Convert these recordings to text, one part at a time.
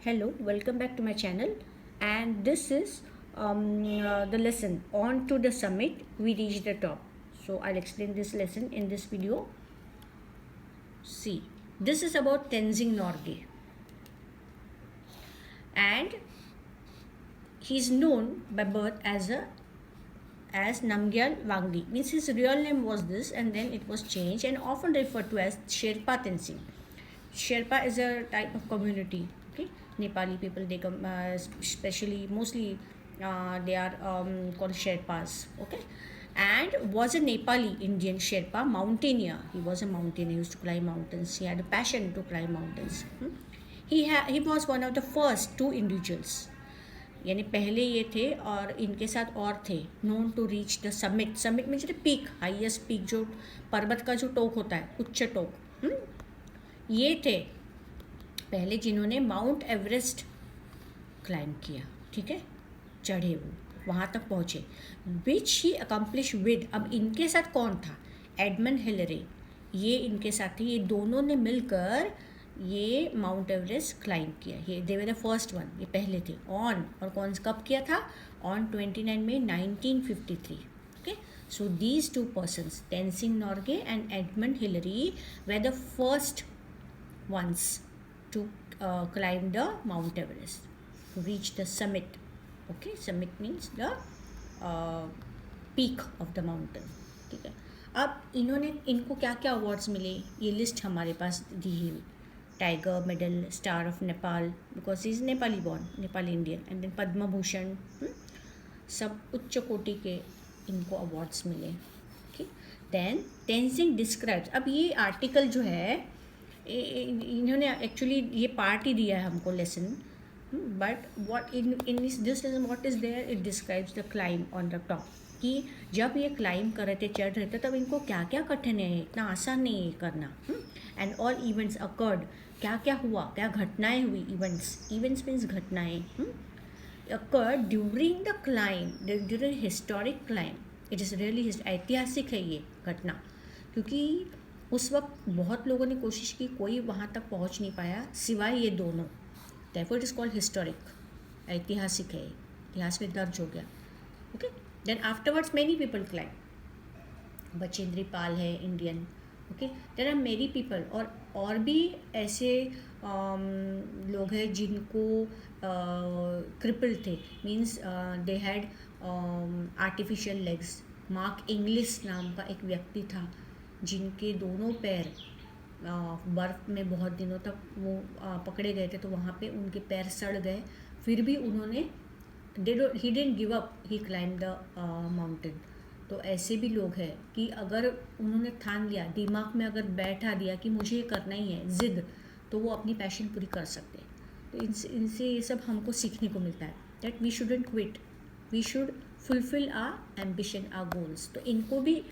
Hello, welcome back to my channel, and this is the lesson on to the summit. We reach the top. So I'll explain this lesson in this video. See, this is about Tenzing Norgay, and he's known by birth as Namgyal Wangdi. Means his real name was this, and then it was changed and often referred to as Sherpa Tenzing. Sherpa is a type of community. Okay, Nepali people, they come especially mostly they are called Sherpas. Okay, and was a Nepali Indian Sherpa mountaineer. He was a mountaineer. He used to climb mountains. He had a passion to climb mountains. He was one of the first two individuals, यानी पहले ये थे और इनके साथ और थे known to reach the summit. Summit में जो पीक, हाईएस्ट पीक, जो पर्वत का जो टोक होता है, उच्च टोक, ये थे पहले जिन्होंने माउंट एवरेस्ट क्लाइंब किया. ठीक है, चढ़े वो वहाँ तक पहुँचे, विच ही अकम्प्लिश विद. अब इनके साथ कौन था? एडमंड हिलरी, ये इनके साथ थे. ये दोनों ने मिलकर ये माउंट एवरेस्ट क्लाइंब किया. ये they were the first one, ये पहले थे. ऑन, और कौन कब किया था? ऑन 29 मई 1953. Okay, so these two persons, Tenzing Norgay and Edmund Hillary, were the first ones to climb the Mount Everest, to reach the summit. Okay, summit means the peak of the mountain. ठीक है, अब इनको क्या क्या अवार्ड्स मिले, ये list हमारे पास दी है. Tiger medal, star of Nepal, because is Nepali born, Nepali Indian, and then Padma Bhushan, सब उच्च कोटि के इनको अवार्ड्स मिले. ठीक, देन तेंजिंग डिस्क्राइब्स. अब ये आर्टिकल जो है, इन्होंने एक्चुअली ये पार्ट ही दिया है हमको lesson, but what in this lesson what is there, it describes the climb on the top. कि जब ये क्लाइंब कर रहे थे, चढ़ रहे थे, तब इनको क्या क्या कठिन है, इतना आसान नहीं है करना. एंड ऑल इवेंट्स अकर्ड, क्या क्या हुआ, क्या घटनाएं हुई. इवेंट्स मीन्स घटनाएं occurred during the climb, during historic climb. It is really ऐतिहासिक है ये घटना, क्योंकि उस वक्त बहुत लोगों ने कोशिश की, कोई वहाँ तक पहुँच नहीं पाया सिवाय ये दोनों. therefore it is called historic, ऐतिहासिक है, इतिहास में दर्ज हो गया. Okay, then afterwards many people climb. Bachendri Pal है Indian. Okay, there are many people, और भी ऐसे लोग हैं जिनको क्रिपल थे, means they had artificial legs. Mark English नाम का एक व्यक्ति था, जिनके दोनों पैर बर्फ़ में बहुत दिनों तक वो पकड़े गए थे, तो वहाँ पे उनके पैर सड़ गए. फिर भी उन्होंने he didn't give up, he climb the mountain. तो ऐसे भी लोग हैं कि अगर उन्होंने ठान लिया, दिमाग में अगर बैठा दिया कि मुझे ये करना ही है, ज़िद, तो वो अपनी पैशन पूरी कर सकते हैं. तो इनसे ये सब हमको सीखने को मिलता है, that we shouldn't quit, we should fulfil our ambition, our goals. तो इनको भी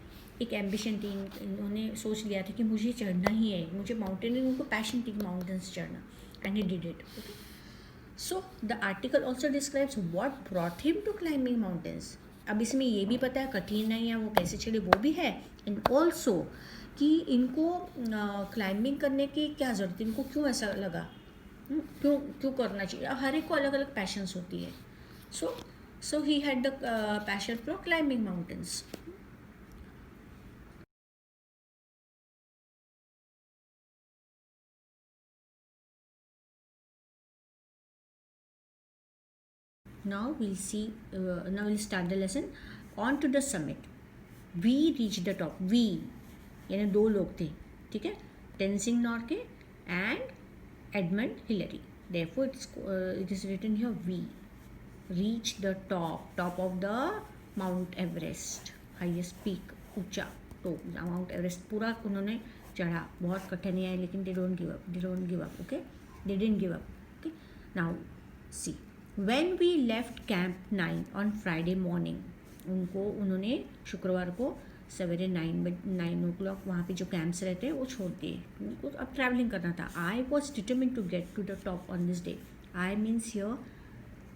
एक एम्बिशन थी, इन्होंने सोच लिया था कि मुझे चढ़ना ही है, मुझे माउंटेनिंग, उनको पैशन थी माउंटेन्स चढ़ना, and he did it. Okay, so the article also describes what brought him to climbing mountains. अब इसमें ये भी पता है कठिनाइयाँ वो कैसे चढ़े, वो भी है. एंड ऑल्सो कि इनको क्लाइंबिंग करने की क्या ज़रूरत है, इनको क्यों ऐसा लगा, क्यों क्यों करना चाहिए. हर एक को अलग अलग पैशंस होती है. So he had the passion for climbing mountains. Now we'll start the lesson. On to the summit. We reached the top. We यानी दो लोग थे. ठीक है, tensing Norgay and Edmund Hillary. Therefore it is written here, we reached the top of the Mount Everest, highest peak, ऊंचा top. Mount Everest पूरा उन्होंने चढ़ा, बहुत कठिनाई है, लेकिन they don't give up. Okay, they didn't give up. Okay, now see, when we left camp 9 on Friday morning, उन्होंने शुक्रवार को सवेरे 9 o'clock वहाँ पे जो कैंप्स रहते हैं वो छोड़ दिए. उनको अब ट्रैवलिंग करना था. I was determine to get to the top on this day. I means here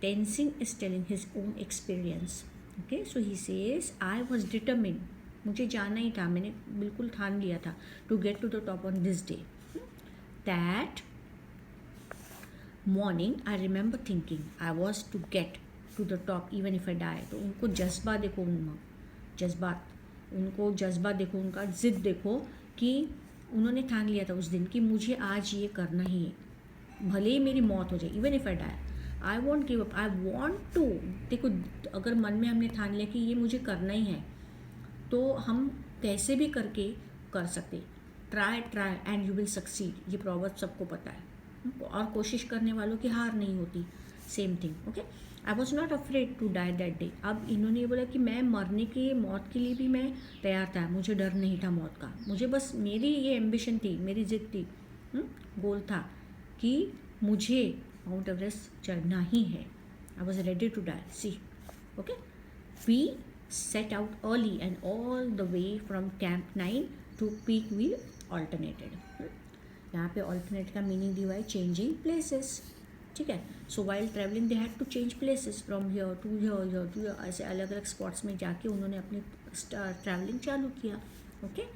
Tenzing is telling his own experience. Okay, so he says I was determine, मुझे जाना ही था, मैंने बिल्कुल ठान लिया था, to get to the top on this day, that morning I remember thinking I was to get to the top even if I die. तो उनको जज्बा देखो, उनमें जज्बात, उनको जज्बा देखो, उनका ज़िद देखो कि उन्होंने ठान लिया था उस दिन कि मुझे आज ये करना ही है, भले ही मेरी मौत हो जाए, even if I die I won't give up, I won't to. देखो अगर मन में हमने ठान लिया कि ये मुझे करना ही है तो हम कैसे भी करके कर सकते. Try try and you will succeed, ये प्रॉवर्ब सबको पता है. और कोशिश करने वालों की हार नहीं होती. Same thing. Okay, I was not afraid to die that day. अब इन्होंने ये बोला कि मैं मरने की, मौत के लिए भी मैं तैयार था, मुझे डर नहीं था मौत का. मुझे बस मेरी ये एम्बिशन थी, मेरी जिद थी, गोल था कि मुझे माउंट एवरेस्ट चढ़ना ही है. I was ready to die. See, okay, we set out early and all the way from camp 9 to peak we alternated. यहाँ पे alternate का मीनिंग दिया है changing places. ठीक है. So while travelling they had to change places from here to here, here to here, ऐसे अलग अलग स्पॉट्स में जाके उन्होंने अपनी ट्रैवलिंग चालू किया. Okay,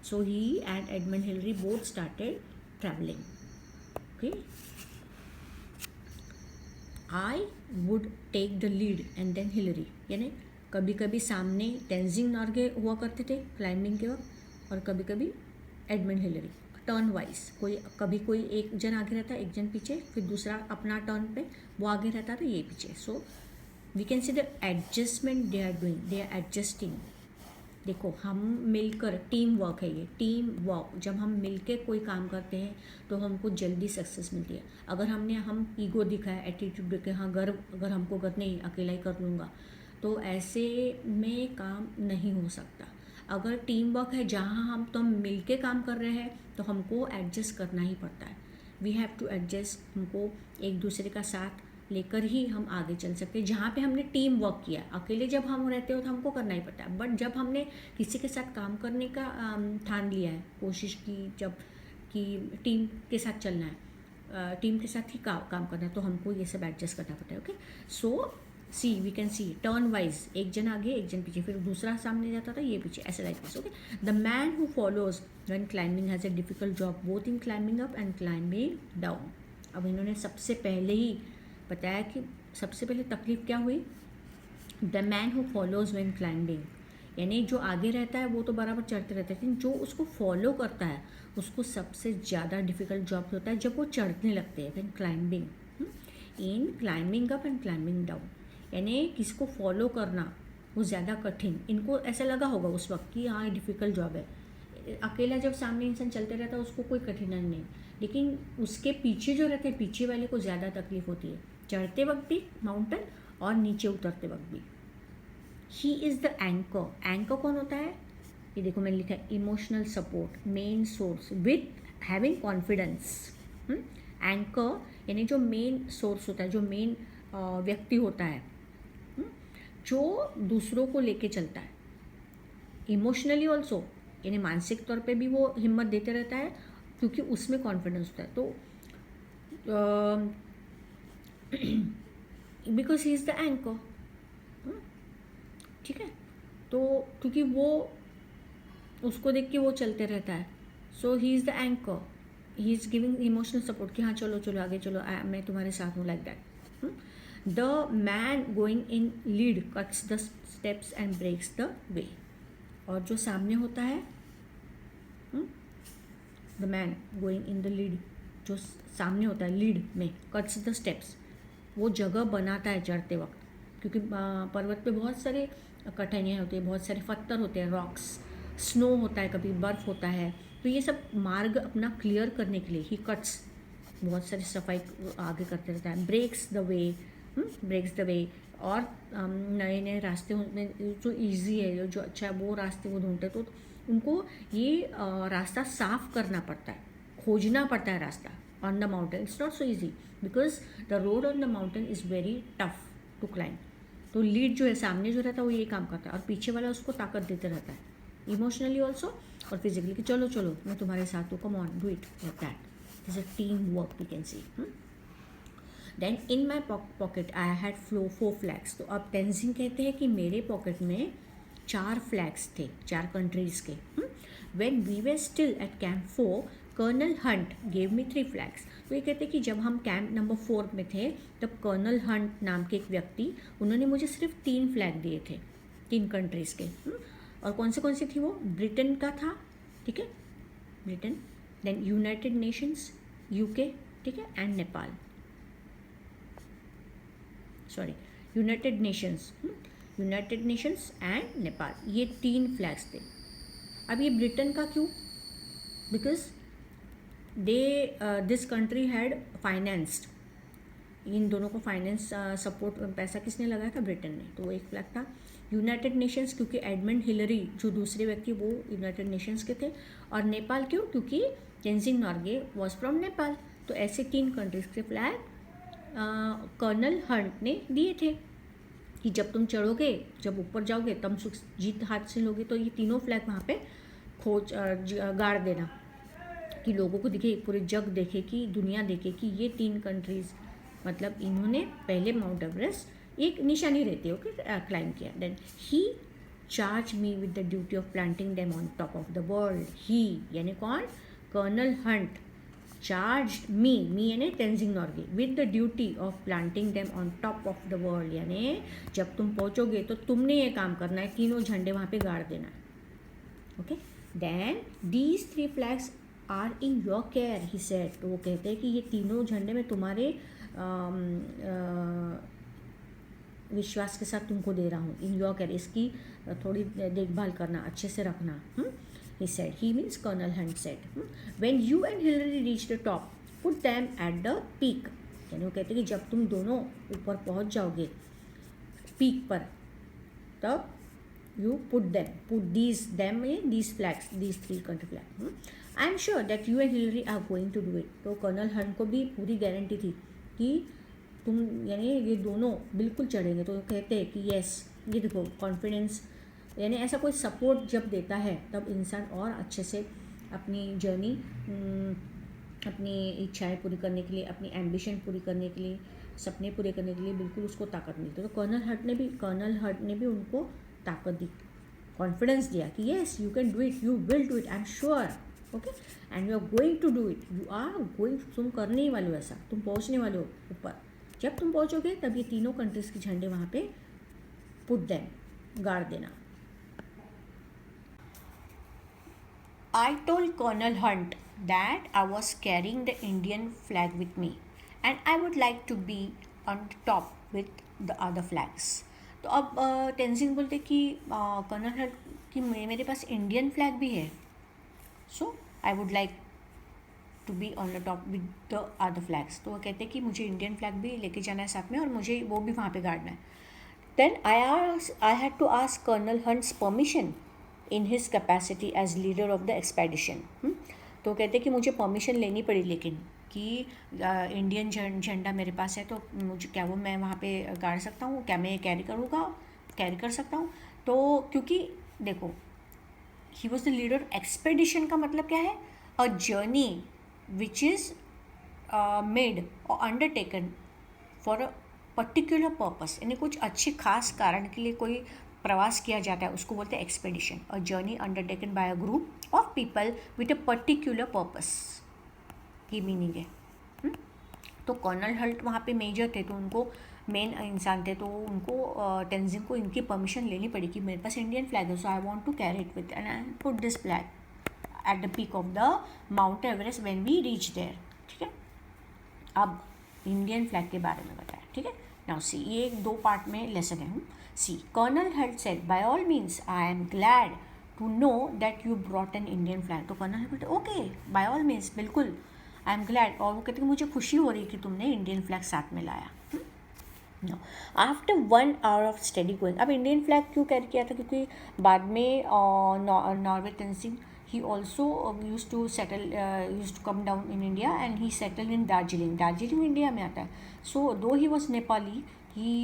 so he and Edmund Hillary both started travelling. Okay, I would take the lead and then Hillary. यानी कभी कभी सामने तेंजिंग नॉर्गे हुआ करते थे क्लाइंबिंग के वक्त, और कभी कभी एडमंड हिलरी, टर्न वाइज. कभी कोई एक जन आगे रहता, एक जन पीछे, फिर दूसरा अपना टर्न पे वो आगे रहता तो ये पीछे. So we can see the adjustment they are doing, they are adjusting. देखो हम मिलकर, टीम वर्क है ये, टीम वर्क. जब हम मिलकर कोई काम करते हैं तो हमको जल्दी सक्सेस मिलती है. अगर हम ईगो दिखाया, एटीट्यूड दिखाया, हाँ गर्व, अगर हमको गर्व नहीं, अकेला ही कर लूँगा, तो ऐसे में काम नहीं हो सकता. अगर टीम वर्क है जहाँ हम मिल के काम कर रहे हैं तो हमको एडजस्ट करना ही पड़ता है. We have to adjust. हमको एक दूसरे का साथ लेकर ही हम आगे चल सकते हैं. जहाँ पे हमने टीम वर्क किया, अकेले जब हम रहते हो तो हमको करना ही पड़ता है. बट जब हमने किसी के साथ काम करने का ठान लिया है, कोशिश की जब कि टीम के साथ चलना है, टीम के साथ ही काम करना है, तो हमको ये सब एडजस्ट करना पड़ता है. Okay, so see we can see turn wise, एक जन आगे एक जन पीछे, फिर दूसरा सामने जाता था, ये पीछे, ऐसे like this. Okay, the man who follows when climbing has a difficult job both in climbing up and climbing down. अब इन्होंने सबसे पहले ही बताया कि सबसे पहले तकलीफ क्या हुई. The man who follows when climbing, यानी जो आगे रहता है वो तो बराबर चढ़ते रहते हैं, लेकिन जो उसको फॉलो करता है उसको सबसे ज़्यादा डिफिकल्ट जॉब होता है जब वो चढ़ने लगते हैं. When climbing, in climbing up and climbing down, यानी किसको फॉलो करना वो ज़्यादा कठिन. इनको ऐसा लगा होगा उस वक्त कि हाँ डिफ़िकल्ट जॉब है. अकेला जब सामने इंसान चलते रहता है उसको कोई कठिनाई नहीं, लेकिन उसके पीछे जो रहते हैं, पीछे वाले को ज़्यादा तकलीफ होती है, चढ़ते वक्त भी माउंटेन और नीचे उतरते वक्त भी. ही इज़ द एंकर. एंकर कौन होता है? ये देखो मैंने लिखा है, emotional support, main source with having confidence. Anchor यानी जो मेन सोर्स होता है, जो मेन व्यक्ति होता है, जो दूसरों को लेके चलता है. इमोशनली ऑल्सो, यानी मानसिक तौर पे भी वो हिम्मत देते रहता है क्योंकि उसमें कॉन्फिडेंस होता है. तो because he is the anchor. ठीक है, तो क्योंकि वो उसको देख के वो चलते रहता है, so he is the anchor. He is giving emotional support कि हाँ चलो चलो आगे चलो, मैं तुम्हारे साथ हूँ, like that. The man going in lead cuts the steps and breaks the way. और जो सामने होता है, the man going in the lead, जो सामने होता है लीड में, cuts the steps, वो जगह बनाता है चढ़ते वक्त. क्योंकि पर्वत पे बहुत सारे कठिनाइयाँ होती है, बहुत सारे पत्थर होते हैं, रॉक्स, स्नो होता है, कभी बर्फ़ होता है, तो ये सब मार्ग अपना क्लियर करने के लिए ही कट्स, बहुत सारी सफाई आगे करते रहता है. Breaks the way, breaks the way, और नए नए रास्ते में जो इजी है, जो अच्छा है, वो रास्ते वो ढूंढते, तो उनको ये रास्ता साफ करना पड़ता है, खोजना पड़ता है रास्ता. On the mountain it's not so easy because the road on the mountain is very tough to climb. तो लीड जो है, सामने जो रहता है, वो ये काम करता है, और पीछे वाला उसको ताकत देते रहता है, इमोशनली ऑल्सो और फिजिकली, कि चलो चलो मैं तुम्हारे साथ हूँ, come on do it, like that. Is a team work we can see. Then in my pocket I had 4 flags. तो अब तेंजिंग कहते हैं कि मेरे पॉकेट में 4 फ्लैग्स थे, 4 कंट्रीज़ के. When we were still at camp 4 colonel Hunt gave me 3 flags. तो ये कहते हैं कि जब हम कैंप नंबर 4 में थे तब कर्नल हंट नाम के एक व्यक्ति, उन्होंने मुझे सिर्फ 3 फ्लैग दिए थे 3 कंट्रीज़ के। और कौन सी थी वो? ब्रिटेन का था, ठीक है, Britain, then United Nations, UK, ठीक है, and Nepal, sorry United Nations and Nepal, ये 3 फ्लैग्स थे। अब ये ब्रिटेन का क्यों? Because this country had financed, इन दोनों को फाइनेंस सपोर्ट पैसा किसने लगाया था? ब्रिटेन ने, तो वो एक फ्लैग था। यूनाइटेड नेशंस क्योंकि एडमंड हिलरी जो दूसरे व्यक्ति वो यूनाइटेड नेशंस के थे। और नेपाल क्यों? क्योंकि तेंजिंग नोर्गे वॉज फ्रॉम नेपाल। तो ऐसे 3 कंट्रीज के फ्लैग कर्नल हंट ने दिए थे कि जब तुम चढ़ोगे, जब ऊपर जाओगे तब सुख जीत हासिल लोगे। तो ये तीनों फ्लैग वहाँ पे गाड़ देना कि लोगों को दिखे, पूरे जग देखे, कि दुनिया देखे कि ये 3 कंट्रीज़, मतलब इन्होंने पहले माउंट एवरेस्ट एक निशानी रहती है ओके क्लाइंब किया। Then he charge me with the duty of planting them on top of the world. He यानी कौन? कर्नल हंट चार्ज मी यानी Tenzing Norgay with the duty of planting them on top of the world, यानी जब तुम पहुँचोगे तो तुमने ये काम करना है, तीनों झंडे वहाँ पे गाड़ देना है। Okay, then these 3 flags are in your care he said. तो वो कहते हैं कि ये तीनों झंडे में तुम्हारे विश्वास के साथ तुमको दे रहा हूँ, इन योर केयर, इसकी थोड़ी देखभाल करना, अच्छे से रखना। He said, he means Colonel Hunt said, when you and Hillary reach the top, put them at the peak. यानी वो कहते हैं कि जब तुम दोनों ऊपर पहुंच जाओगे पीक पर, तब you put these flags, these 3 country flags. I am sure that you and Hillary are going to do it. तो कर्नल हंट को भी पूरी गारंटी थी कि तुम यानी ये दोनों बिल्कुल चढ़ेंगे। तो कहते हैं कि यस, ये देखो कॉन्फिडेंस, यानी ऐसा कोई सपोर्ट जब देता है तब इंसान और अच्छे से अपनी जर्नी, अपनी इच्छाएं पूरी करने के लिए, अपनी एम्बिशन पूरी करने के लिए, सपने पूरे करने के लिए बिल्कुल उसको ताकत मिलती है। तो कर्नल हंट ने भी उनको ताकत दी, कॉन्फिडेंस दिया कि yes you can do it, you will do it, I am sure, okay, and you are going to do it, you are going, तुम करने ही वाले हो ऐसा, तुम पहुँचने वाले हो ऊपर। जब तुम पहुँचोगे तब ये तीनों कंट्रीज़ के झंडे वहाँ पे पुट देम, गाड़ देना। I told Colonel Hunt that I was carrying the Indian flag with me and I would like to be on top with the other flags. तो अब तेंजिंग बोलते कि कर्नल हंट कि मेरे पास इंडियन फ्लैग भी है, so I would like to be on the top with the other flags. तो वो कहते कि मुझे इंडियन फ्लैग भी लेके जाना है साथ में और मुझे वो भी वहाँ पे गाड़ना है। Then I had to ask colonel Hunt's permission in his capacity as leader of the expedition. तो कहते कि मुझे परमिशन लेनी पड़ी, लेकिन कि इंडियन झंडा मेरे पास है तो मुझे क्या वो मैं वहाँ पे गाड़ सकता हूँ, क्या मैं कैरी कर सकता हूँ? तो क्योंकि देखो he was the leader expedition का मतलब क्या है? A journey which is made or undertaken for a particular purpose, यानी कुछ अच्छी खास कारण के लिए कोई प्रवास किया जाता है, उसको बोलते हैं expedition. A journey undertaken by a group of people with a particular purpose की मीनिंग है। तो कर्नल हंट वहाँ पे मेजर थे, तो उनको मेन इंसान थे, तो उनको तेंजिंग को इनकी परमिशन लेनी पड़ी कि मेरे पास इंडियन फ्लैग है, so I want to carry it with and I put this flag at the peak of the mount Everest when we reach there. ठीक है, अब इंडियन फ्लैग के बारे में बताया। ठीक है, नाउ सी, ये 2 पार्ट में लेसन है। See, colonel Hunt said by all means I am glad to know that you brought an Indian flag. तो colonel Hunt okay, by all means, बिल्कुल, आई एम ग्लैड, और वो कहते हैं मुझे खुशी हो रही कि तुमने इंडियन फ्लैग साथ में लाया। After 1 hour of study going, अब इंडियन फ्लैग क्यों कैरी किया था? क्योंकि बाद में Norway Tenzing he also used to come down in India and he settled in Darjeeling India में आता है। So though he was Nepali, he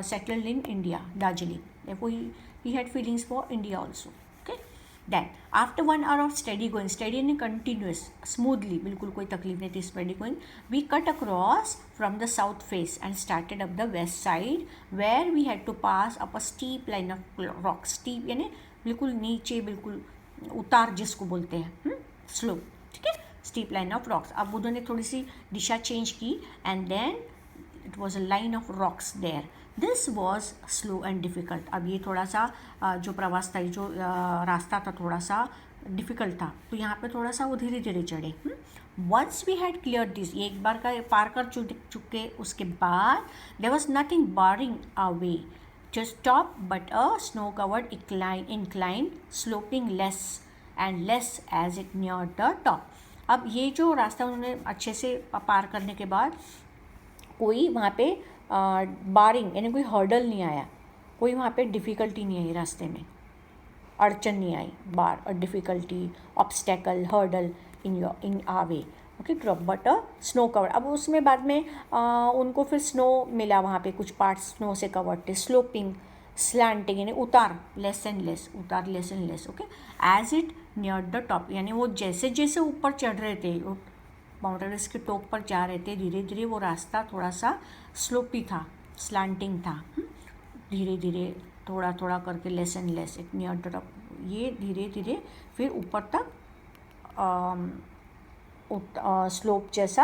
settled in India, Darjeeling, therefore he had feelings for India also. Okay, then after 1 hour of steady going, steady and continuous, smoothly, बिल्कुल कोई तकलीफ नहीं थी, steady going, we cut across from the south face and started up the west side where we had to pass up a steep line of rocks. steep यानी बिल्कुल नीचे, बिल्कुल उतार जिसको बोलते हैं, स्लो। ठीक है, स्टीप लाइन ऑफ रॉक्स. अब उन्होंने थोड़ी सी दिशा चेंज की and then it was a line of rocks there. This was slow and difficult. अब ये थोड़ा सा जो प्रवास था, जो रास्ता था थोड़ा सा डिफ़िकल्ट था, तो यहाँ पे थोड़ा सा वो धीरे धीरे चढ़े. Once we had clear this, ये एक बार का पार कर चुके, उसके बाद there was nothing barring a way just top but a snow covered incline sloping less and less as it neared the top. अब ये जो रास्ता उन्होंने अच्छे से पार करने के बाद कोई वहाँ पे बारिंग यानी कोई हर्डल नहीं आया, कोई वहाँ पे डिफ़िकल्टी नहीं आई, रास्ते में अड़चन नहीं आई, बार और difficulty obstacle hurdle in a way. Okay, drop but a snow cover. अब उसमें बाद में उनको फिर स्नो मिला, वहाँ पे कुछ पार्ट स्नो से कवर्ड थे. स्लोपिंग स्लैंटिंग यानी उतार, लेस एंड लेस, उतार less and less. Okay, as it near the top यानी वो जैसे जैसे ऊपर चढ़ रहे थे, माउंट एवरेस्ट के टॉप पर जा रहे थे, धीरे धीरे वो रास्ता थोड़ा सा स्लोपी था, स्लैंटिंग था. धीरे धीरे थोड़ा थोड़ा करके less and less it near the top, ये धीरे धीरे फिर ऊपर तक स्लोप जैसा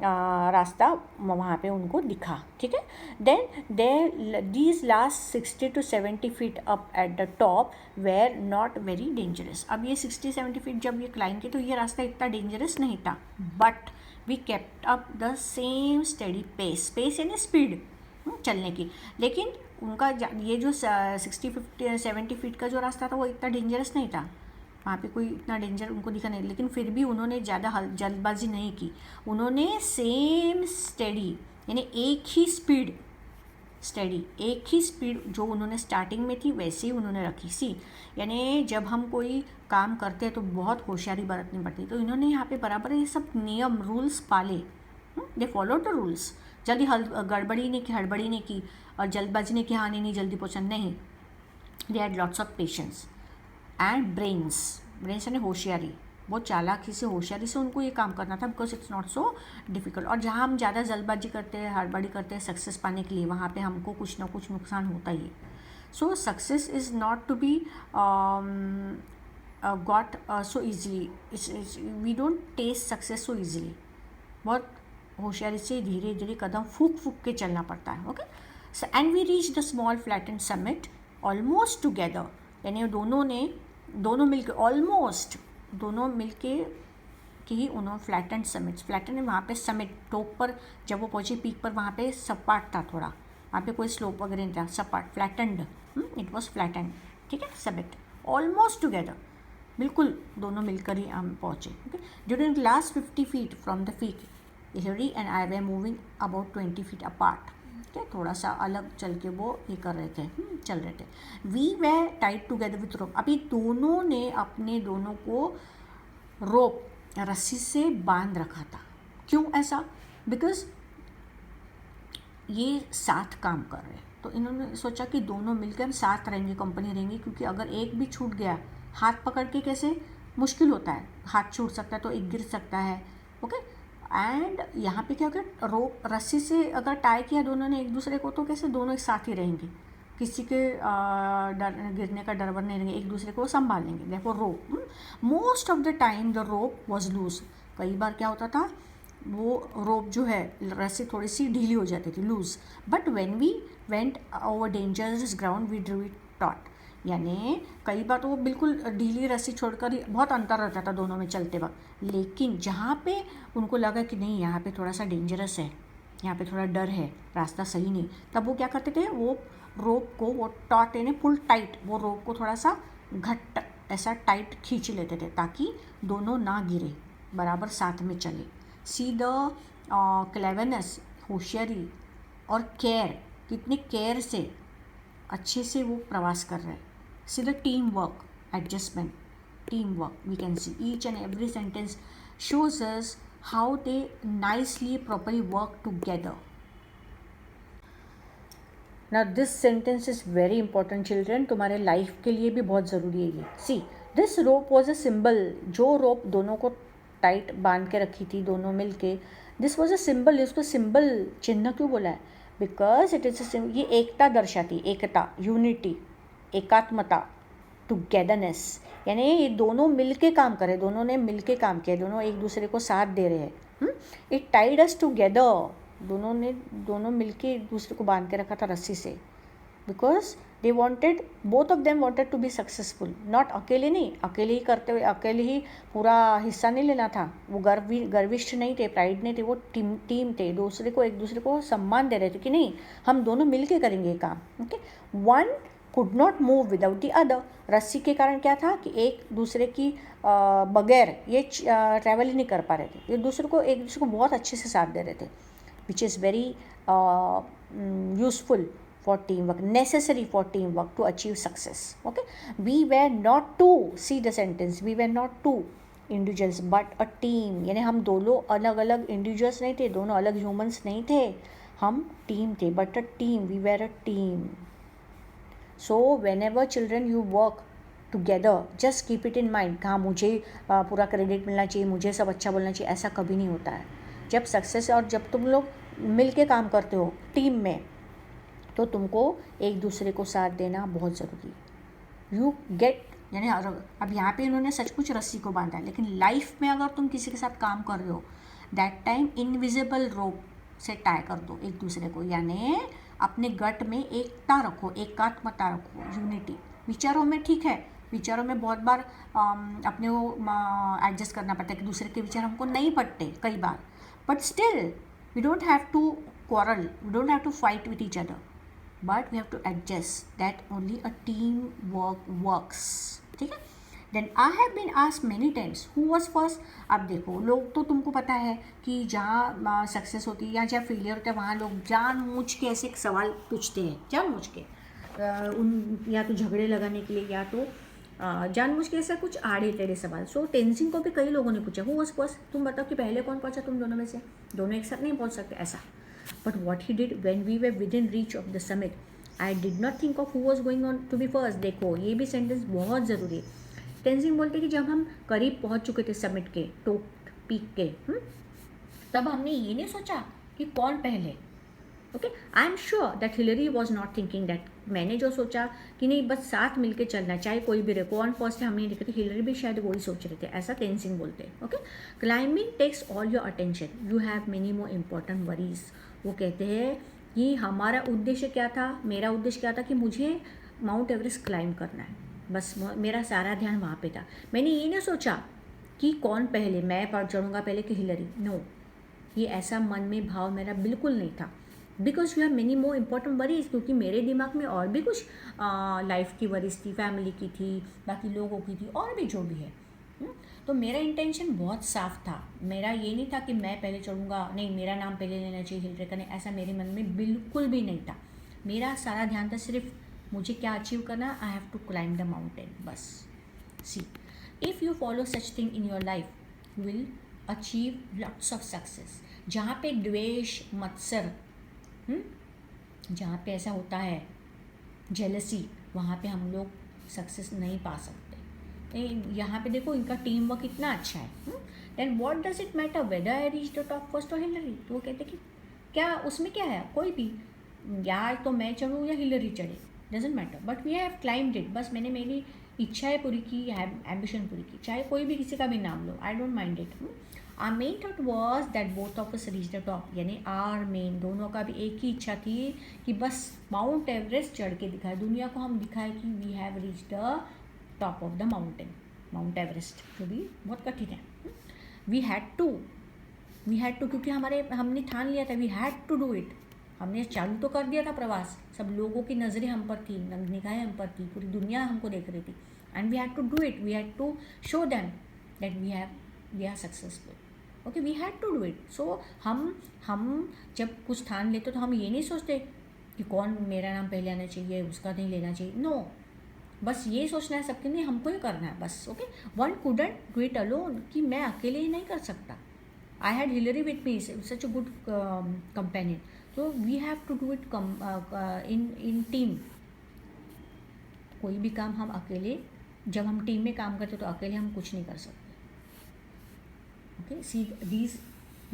रास्ता वहाँ पे उनको दिखा. ठीक है. Then these last 60 to 70 feet up at the top were not very dangerous. अब ये 60-70 फीट जब ये क्लाइंब किए तो ये रास्ता इतना डेंजरस नहीं था, but we kept up the same steady pace यानी स्पीड चलने की. लेकिन उनका ये जो 60-70 फीट का जो रास्ता था वो इतना डेंजरस नहीं था, वहाँ पे कोई इतना डेंजर उनको दिखा नहीं. लेकिन फिर भी उन्होंने ज़्यादा जल्दबाजी नहीं की, उन्होंने सेम स्टडी यानी एक ही स्पीड जो उन्होंने स्टार्टिंग में थी वैसे ही उन्होंने रखी. सी यानी जब हम कोई काम करते हैं तो बहुत होशियारी बरतनी पड़ती है, तो इन्होंने यहाँ पे बराबर ये सब नियम रूल्स पाले. They follow the rules. जल्दी हड़बड़ी नहीं की और जल्दबाजी नहीं की, हाँ नहीं जल्दी पहुँचा, नहीं. They had lots of patience and brains यानी होशियारी, बहुत चालाकी से होशियारी से उनको ये काम करना था, because it's not so difficult. और जहाँ हम ज़्यादा जल्दबाजी करते हैं, हड़बड़ी करते हैं सक्सेस पाने के लिए, वहाँ पे हमको कुछ ना कुछ नुकसान होता ही है. So success is not to be got so easily. We don't taste success so easily. बहुत होशियारी से धीरे धीरे कदम फूक के चलना पड़ता है. Okay. And we reach the small flattened summit almost together. यानी दोनों मिलके कि उन्होंने फ्लैटेंड वहाँ पे समिट टॉप पर जब वो पहुँचे पीक पर, वहाँ पे सपाट था थोड़ा, वहाँ पे कोई स्लोप वगैरह नहीं था, सपाट फ्लैटेंड. It was flattened. ठीक है. समिट ऑलमोस्ट टुगेदर, बिल्कुल दोनों मिलकर ही हम पहुँचे. Okay. During last 50 feet from the peak Hillary and I way moving about 20 feet apart. थोड़ा सा अलग चल के वो ये कर रहे थे, चल रहे थे. We were tied together with rope. अभी दोनों ने अपने दोनों को रोप रस्सी से बांध रखा था. क्यों ऐसा? बिकॉज ये साथ काम कर रहे हैं, तो इन्होंने सोचा कि दोनों मिलकर हम साथ रहेंगे, कंपनी रहेंगी, क्योंकि अगर एक भी छूट गया, हाथ पकड़ के कैसे मुश्किल होता है, हाथ छूट सकता है तो एक गिर सकता है. ओके. एंड यहाँ पे क्या हो गया, रोप रस्सी से अगर टाई किया दोनों ने एक दूसरे को, तो कैसे दोनों एक साथ ही रहेंगे, किसी के गिरने का डर नहीं रहेंगे, एक दूसरे को संभाल लेंगे. देखो rope, most of the time the rope was loose. कई बार क्या होता था, वो रोप जो है रस्सी थोड़ी सी ढीली हो जाती थी, loose. But when we went over dangerous ground we drew it taut. यानी कई बार तो वो बिल्कुल ढीली रस्सी छोड़कर ही बहुत अंतर रहता था दोनों में चलते वक्त. लेकिन जहाँ पे उनको लगा कि नहीं यहाँ पे थोड़ा सा डेंजरस है, यहाँ पे थोड़ा डर है, रास्ता सही नहीं, तब वो क्या करते थे, वो रोप को वो टॉट यानी फुल टाइट, वो रोप को थोड़ा सा घट्ट ऐसा टाइट खींच लेते थे ताकि दोनों ना गिरे, बराबर साथ में चले. सी द क्लेवरनेस, होशियारी और केयर, कितने केयर से अच्छे से वो प्रवास कर रहे हैं. See the team work, adjustment, team work. We can see each and every sentence shows us how they nicely properly work together. Now this sentence is very important children, तुम्हारे लाइफ के लिए भी बहुत ज़रूरी है ये. See, this rope was a symbol. जो रोप दोनों को टाइट बांध के रखी थी दोनों मिल के, this was a symbol. इसको सिंबल चिन्ह क्यों बोला है? Because it is a symbol. ये एकता दर्शाती, एकता, यूनिटी, एकात्मता, टुगेदरनेस. यानी ये दोनों मिल के काम करे, दोनों ने मिल के काम किया, दोनों एक दूसरे को साथ दे रहे हैं. It tied us together. दोनों मिल के एक दूसरे को बांध के रखा था रस्सी से. Because they wanted, both of them wanted to be successful. Not अकेले नहीं, अकेले ही करते हुए अकेले ही पूरा हिस्सा नहीं लेना था. वो गर्विष्ठ नहीं थे, प्राइड नहीं थे, वो टीम थे. एक दूसरे को सम्मान दे रहे थे कि नहीं हम दोनों मिल के करेंगे ये काम. Okay, one could not move without the other. रस्सी के कारण क्या था कि एक दूसरे की बगैर ये ट्रैवल ही नहीं कर पा रहे थे. एक दूसरे को बहुत अच्छे से साथ दे रहे थे, which is very useful for teamwork, necessary for teamwork to achieve success. Okay, we were not two, see the sentence, we were not two individuals but a team. यानी हम दोनों अलग अलग individuals नहीं थे, दोनों अलग humans नहीं थे, हम team थे. but a team, we were a team. so whenever children you work together, just keep it in mind. हाँ मुझे पूरा क्रेडिट मिलना चाहिए, मुझे सब अच्छा बोलना चाहिए, ऐसा कभी नहीं होता है. जब सक्सेस और जब तुम लोग मिल के काम करते हो टीम में, तो तुमको एक दूसरे को साथ देना बहुत ज़रूरी है. यू गेट, यानी अब यहाँ पे इन्होंने सचमुच रस्सी को बांधा है, लेकिन लाइफ में अगर तुम किसी के साथ काम कर रहे हो, दैट टाइम इनविजिबल रोप से टाई कर दो एक दूसरे को. यानी अपने गट में एकता रखो, एकात्मता रखो, यूनिटी. विचारों में ठीक है, विचारों में बहुत बार अपने को एडजस्ट करना पड़ता है कि दूसरे के विचार हमको नहीं पड़ते कई बार, but still we don't have to quarrel, we don't have to fight with each other, but we have to adjust. that only a team works. ठीक है. then I have been asked many times who was first. अब देखो, लोग तो तुमको पता है कि जहाँ सक्सेस होती है या जहाँ फेलियर होता है वहाँ लोग जानबूझ के ऐसे एक सवाल पूछते हैं, जानबूझ के उन या तो झगड़े लगाने के लिए या तो जानबूझ के ऐसा कुछ आड़े टेढ़े सवाल. सो तेंजिंग को भी कई लोगों ने पूछा who was first. तुम बताओ कि पहले कौन पहुँचा तुम दोनों में से. दोनों एक साथ नहीं पहुँच सकते ऐसा. But what he did when we were within reach of the summit, I did not think of who was going on to be first. देखो ये भी सेंटेंस बहुत ज़रूरी है. तेंजिंग बोलते कि जब हम करीब पहुंच चुके थे समिट के, टॉप पीक के, तब हमने ये नहीं सोचा कि कौन पहले. Okay, I am sure that Hillary was not thinking that. मैंने जो सोचा कि नहीं बस साथ मिलके चलना, चाहे कोई भी रहे, कौन फर्स्ट है हमने नहीं देखा. हिलरी भी शायद वही सोच रहे थे, ऐसा तेंजिंग बोलते हैं. Okay, climbing takes all your attention, you have many more important worries. वो कहते हैं कि हमारा उद्देश्य क्या था, मेरा उद्देश्य क्या था कि मुझे माउंट एवरेस्ट क्लाइंब करना है, बस मेरा सारा ध्यान वहाँ पे था. मैंने ये नहीं सोचा कि कौन पहले, मैं पर चढ़ूँगा पहले कि हिलरी. नो, ये ऐसा मन में भाव मेरा बिल्कुल नहीं था. Because you have many more important worries, क्योंकि मेरे दिमाग में और भी कुछ लाइफ की वरीज थी, फैमिली की थी, बाकी लोगों की थी, और भी जो भी है. तो मेरा इंटेंशन बहुत साफ था. मेरा ये नहीं था कि मैं पहले चढ़ूँगा, नहीं मेरा नाम पहले लेना चाहिए हिलरी का, नहीं, ऐसा मेरे मन में बिल्कुल भी नहीं था. मेरा सारा ध्यान था सिर्फ मुझे क्या अचीव करना, I have to climb the mountain, बस. See, if you follow such thing in your life you will achieve lots of success. जहाँ पे द्वेष, मत्सर, जहाँ पे ऐसा होता है जेलसी, वहाँ पे हम लोग सक्सेस नहीं पा सकते. यहाँ पे देखो इनका टीम वर्क इतना अच्छा है. Then what does it matter whether I reach the top first और हिलरी. तो वो कहते कि क्या उसमें क्या है, कोई भी, या तो मैं चढ़ूँ या हिलरी चढ़े, doesn't matter, but we have climbed it. बस मैंने मेरी इच्छाएं पूरी की, एम्बिशन पूरी की, चाहे कोई भी किसी का भी नाम लो, I don't mind it. Our main thought was that both of us reach the top. यानी आर मेन, दोनों का भी एक ही इच्छा थी कि बस माउंट एवरेस्ट चढ़ के दिखाए, दुनिया को हम दिखाए कि we have reach the top of the mountain. Mount Everest जो भी बहुत कठिन है. वी हैड टू, क्योंकि हमने ठान लिया था, we had to do it. हमने चालू तो कर दिया था प्रवास, सब लोगों की नज़रें हम पर थी, निगाहें हम पर थी, पूरी दुनिया हमको देख रही थी. And we had to do it, we had to show them that we are successful. Okay, we had to do it. So हम जब कुछ ठान लेते तो हम ये नहीं सोचते कि कौन मेरा नाम पहले आना चाहिए, उसका नहीं लेना चाहिए. नो, बस ये सोचना है सबके नहीं, हमको ही करना है बस. Okay, one couldn't do it alone, कि मैं अकेले ही नहीं कर सकता. I had Hillary with me, such a good companion. तो we have to do it in team. कोई भी काम हम अकेले, जब हम टीम में काम करते तो अकेले हम कुछ नहीं कर सकते. Okay, see these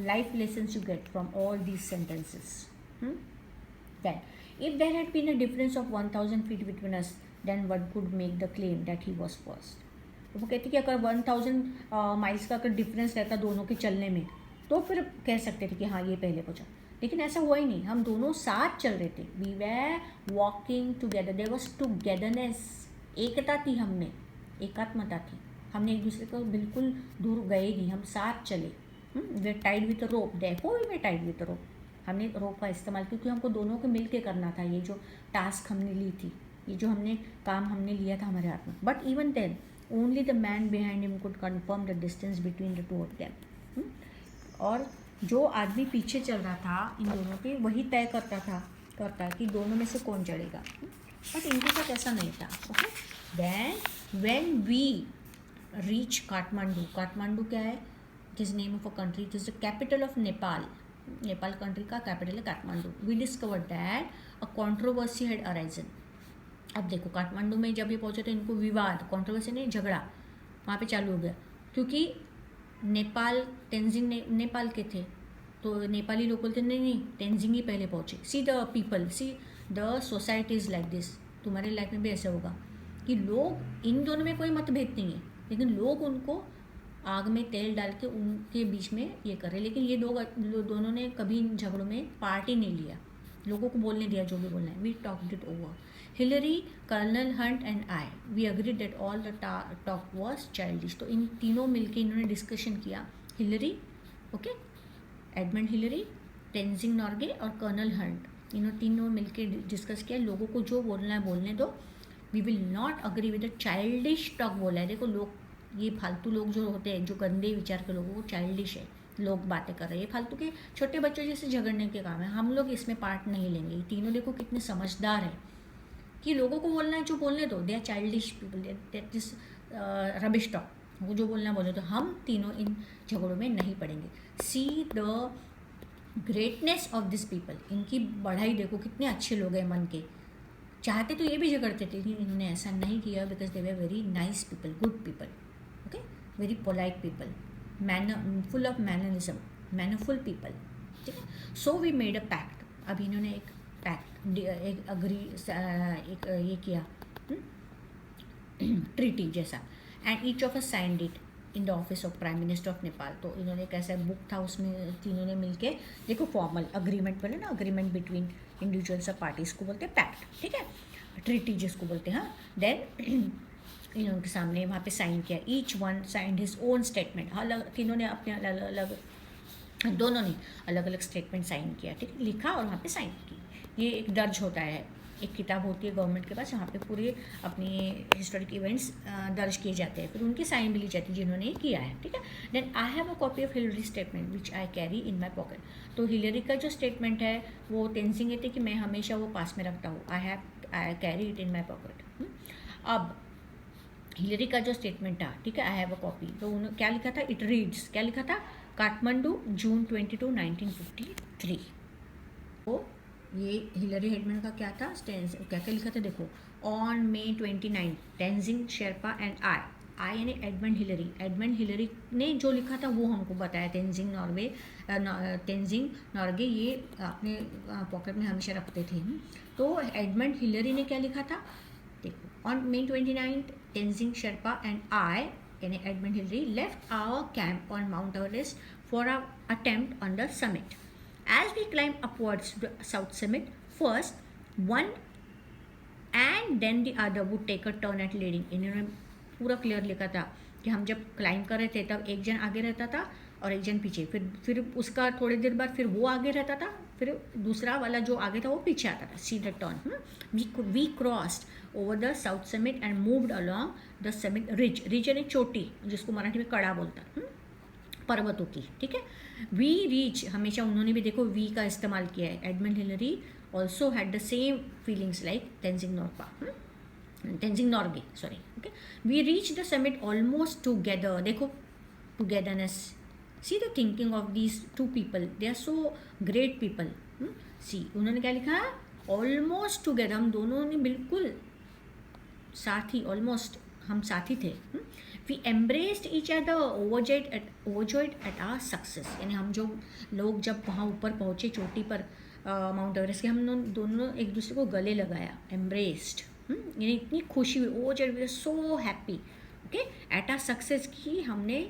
life lessons you get from all these sentences. Then, if there had been a difference of 1,000 feet between us, then one could make the claim that he was first. वो कहती कि अगर 1000 miles का अगर difference रहता दोनों के चलने में तो फिर कह सकते थे कि हाँ ये पहले पहुँचा, लेकिन ऐसा हुआ ही नहीं, हम दोनों साथ चल रहे थे। We were walking together, there was togetherness, एकता थी, हमने एकात्मता थी, हमने एक दूसरे को बिल्कुल दूर गए नहीं, हम साथ चले। वे टाइड विद रोप, देखो वी वे टाइड विद रोप, हमने रोप का इस्तेमाल क्योंकि हमको दोनों को मिल के करना था, ये जो टास्क हमने ली थी, ये जो हमने काम हमने लिया था हमारे हाथ में। But even then only the man behind him could confirm the distance between the two of them. और जो आदमी पीछे चल रहा था इन दोनों के, वही तय करता कि दोनों में से कौन चढ़ेगा। बट इनके साथ ऐसा नहीं था। Okay, then when we reach Kathmandu, Kathmandu क्या है, it is name of a country, it is the capital of Nepal, Nepal country का कैपिटल है Kathmandu. We discover that a controversy had arisen. अब देखो काठमांडू में जब ये पहुंचे तो इनको विवाद, कंट्रोवर्सी नहीं, झगड़ा वहाँ पे चालू हो गया, क्योंकि नेपाल तेंजिंग नेपाल के थे, तो नेपाली लोग बोलते नहीं तेंजिंग ही पहले पहुँचे। See the people, see the society is like this, तुम्हारे लाइफ में भी ऐसा होगा कि लोग, इन दोनों में कोई मतभेद नहीं है, लेकिन लोग उनको आग में तेल डाल के उनके बीच में ये करे। लेकिन ये दोनों ने कभी इन झगड़ों में पार्ट ही नहीं लिया, लोगों को बोलने दिया जो भी बोलना है। We talked it over, Hillary, colonel Hunt and I, we agreed that all the talk was childish. तो इन तीनों मिलके इन्होंने डिस्कशन किया, Hillary, okay, Edmund Hillary, Tenzing Norgay और कर्नल हंट, इन्होंने तीनों मिलके डिस्कस किया, लोगों को जो बोलना है बोलने दो, we will not agree with the childish talk बोला है। देखो लोग, ये फालतू लोग जो होते हैं, जो गंदे विचार के लोग, वो चाइल्डिश है, लोग बातें कर रहे हैं, ये फालतू के छोटे बच्चों जैसे झगड़ने के काम है, हम लोग इसमें पार्ट नहीं लेंगे। तीनों देखो कितने समझदार हैं कि लोगों को बोलना है जो बोलने दो, they are childish people, that this rubbish talk, वो जो बोलना बोले, तो हम तीनों इन झगड़ों में नहीं पड़ेंगे। See the greatness of this people, इनकी बढ़ाई देखो, कितने अच्छे लोग हैं मन के, चाहते तो ये भी झगड़ते थे, लेकिन इन्होंने ऐसा नहीं किया, because they were very nice people, good people, okay, very polite people, manner, full of mannerism, mannerful people, ठीक है। So we made a pact, अब इन्होंने एक पैक्ट, एक अग्री, एक ये किया, ट्रीटी जैसा, and each of us signed it in the office of prime minister of Nepal. तो इन्होंने एक ऐसा बुक था, उसमें तीनों ने मिलके, देखो फॉर्मल अग्रीमेंट बोले ना, अग्रीमेंट बिटवीन इंडिविजुअल्स और पार्टीज़ को बोलते हैं पैक्ट, ठीक है, ट्रीटी जिसको बोलते हैं। हाँ, देन इन्होंने के सामने वहाँ पे साइन किया, each one signed his own statement, अलग, तीनों ने अपने अलग अलग, दोनों ने अलग अलग स्टेटमेंट साइन किया, ठीक है, लिखा और वहाँ पे साइन की। ये एक दर्ज होता है, एक किताब होती है गवर्नमेंट के पास, यहाँ पे पूरे अपने हिस्टोरिक इवेंट्स दर्ज किए जाते हैं, फिर उनकी साइन भी ली जाती है जिन्होंने किया है, ठीक है। Then I have a copy of Hillary statement which I carry in my pocket. तो हिलरी का जो स्टेटमेंट है वो तेंजिंग ये थे कि मैं हमेशा वो पास में रखता हूँ, I carry it in my pocket. अब हिलरी का जो स्टेटमेंट था, ठीक है, आई हैव अ कॉपी, तो उन्होंने क्या लिखा था, इट रीड्स, क्या लिखा था, काठमांडू जून 22, 1953। तो ये हिलरी हेडमैन का क्या था, क्या क्या लिखा था, देखो, on May 29 Tenzing Sherpa and I यानी एडमंड हिलरी, एडमंड हिलरी ने जो लिखा था वो हमको बताया, तेंजिंग नॉर्गे ये अपने पॉकेट में हमेशा रखते थे। तो एडमंड हिलरी ने क्या लिखा था, देखो, on May 29 Tenzing Sherpa and I यानी Edmund Hillary left our camp on mount Everest for a attempt on the summit. As we climb upwards to the south summit, first one and then the other would take a turn at leading. इन्होंने पूरा clear लिखा था कि हम जब climb कर रहे थे तब एक जन आगे रहता था और एक जन पीछे, फिर उसका थोड़ी देर बाद फिर वो आगे रहता था, फिर दूसरा वाला जो आगे था वो पीछे आता था, see the turn. We crossed over the south summit and moved along the summit ridge, ridge यानी चोटी, जिसको मराठी में कड़ा बोलता है, पर्वतों की, ठीक है। वी रीच, हमेशा उन्होंने भी देखो वी का इस्तेमाल किया है, Edmund Hillary also had the same feelings like Tenzing Norgay, sorry, okay. We reach the summit almost together, देखो togetherness, see the thinking of these two people, they are so great people. See उन्होंने क्या लिखा है, almost together, हम दोनों ने बिल्कुल साथी, ऑलमोस्ट हम साथी थे। We embraced each other overjoyed at our success, यानी हम जो लोग जब वहाँ ऊपर पहुँचे चोटी पर माउंट एवरेस्ट के, हम दोनों एक दूसरे को गले लगाया, एम्ब्रेस्ड, यानी इतनी खुशी हुई, overjoyed, we are so happy, okay, at a success की हमने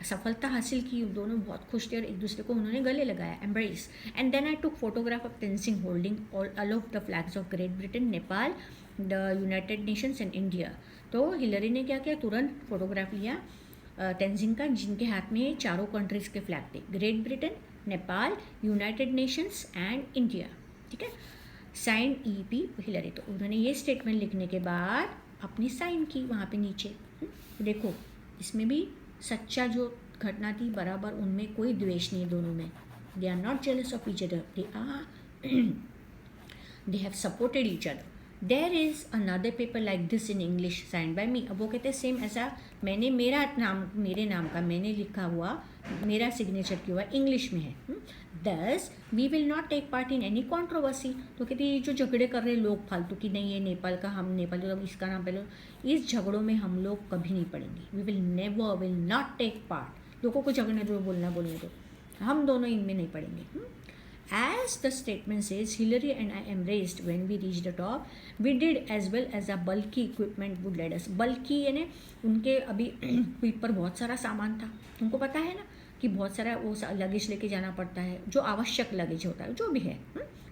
सफलता हासिल की, दोनों बहुत खुश थे और एक दूसरे को उन्होंने गले लगाया, embrace. And then I took photograph of Tenzing holding all of the flags of Great Britain, Nepal, the United Nations and India. तो हिलरी ने क्या किया, तुरंत फोटोग्राफ लिया तेंजिंग का, जिनके हाथ में चारों कंट्रीज़ के फ्लैग थे, Great Britain, Nepal, United Nations and India, ठीक है। Sign EP Hillary. तो उन्होंने ये स्टेटमेंट लिखने के बाद अपनी साइन की वहाँ पे नीचे। देखो इसमें भी सच्चा जो घटना थी, बराबर उनमें कोई द्वेष नहीं दोनों में। They are not jealous of each other, they have supported each other. There is another paper like this in English sign by me. अब वो कहते हैं सेम ऐसा मैंने मेरे नाम का मैंने लिखा हुआ, मेरा सिग्नेचर किया हुआ इंग्लिश में है। Thus we will not take part in any controversy. तो कहते ये जो झगड़े कर रहे लोग फालतू की, नहीं ये नेपाल का, हम नेपाली, तो इसका नाम पहले, इस झगड़ों में हम लोग कभी नहीं पड़ेंगे। We will not take part. लोगों को झगड़ने दो, बोलने दो, हम दोनों इनमें नहीं पड़ेंगे। As the statement says, Hillary and I embraced when we reached the top. We did as well as a bulky equipment would lead us. Bulky यानी उनके अभी पीठ पर बहुत सारा सामान था, तुमको पता है ना कि बहुत सारा वो लगेज लेके जाना पड़ता है, जो आवश्यक लगेज होता है, जो भी है,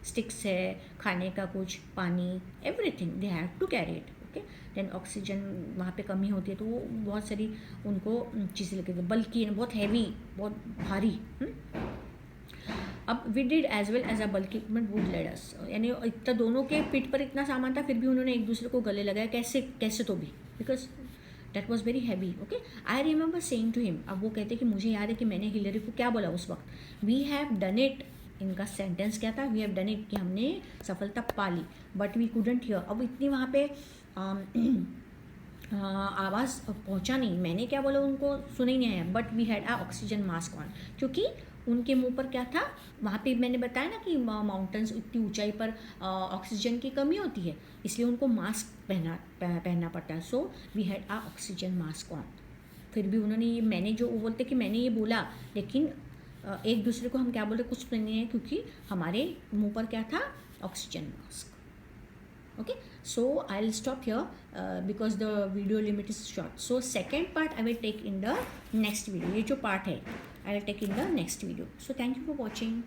स्टिक्स है, खाने का कुछ, पानी, everything they have to carry it. Okay, then oxygen वहाँ पे कमी होती है, तो वो बहुत सारी उनको चीज़ें लेके, बल्कि बहुत हैवी, बहुत भारी। अब we did as well as a bulky equipment would lead अस, यानी इतना दोनों के पीठ पर इतना सामान था, फिर भी उन्होंने एक दूसरे को गले लगाया, कैसे तो भी, because that was very heavy. Okay, I remember saying to him. अब वो कहते कि मुझे याद है कि मैंने हिलरी को क्या बोला उस वक्त, वी हैव डन इट। इनका सेंटेंस क्या था, वी हैव डन इट, कि हमने सफलता पा ली, बट वी कुडंट हियर। अब इतनी वहाँ पे आवाज़ पहुँचा नहीं, मैंने क्या बोला उनको सुना ही नहीं आया, but we had a oxygen mask on, क्योंकि उनके मुंह पर क्या था, वहाँ पे मैंने बताया ना कि माउंटेन्स इतनी ऊंचाई पर ऑक्सीजन की कमी होती है, इसलिए उनको मास्क पहनना पड़ता है। So we had a oxygen mask on. फिर भी उन्होंने ये, मैंने जो वो बोलते कि मैंने ये बोला, लेकिन एक दूसरे को हम क्या बोलते कुछ तो नहीं है, क्योंकि हमारे मुंह पर क्या था, oxygen mask. Okay, so I'll stop here because the video limit is short. So second part I will take in the next video. ये जो part है I will take in the next video. So thank you for watching.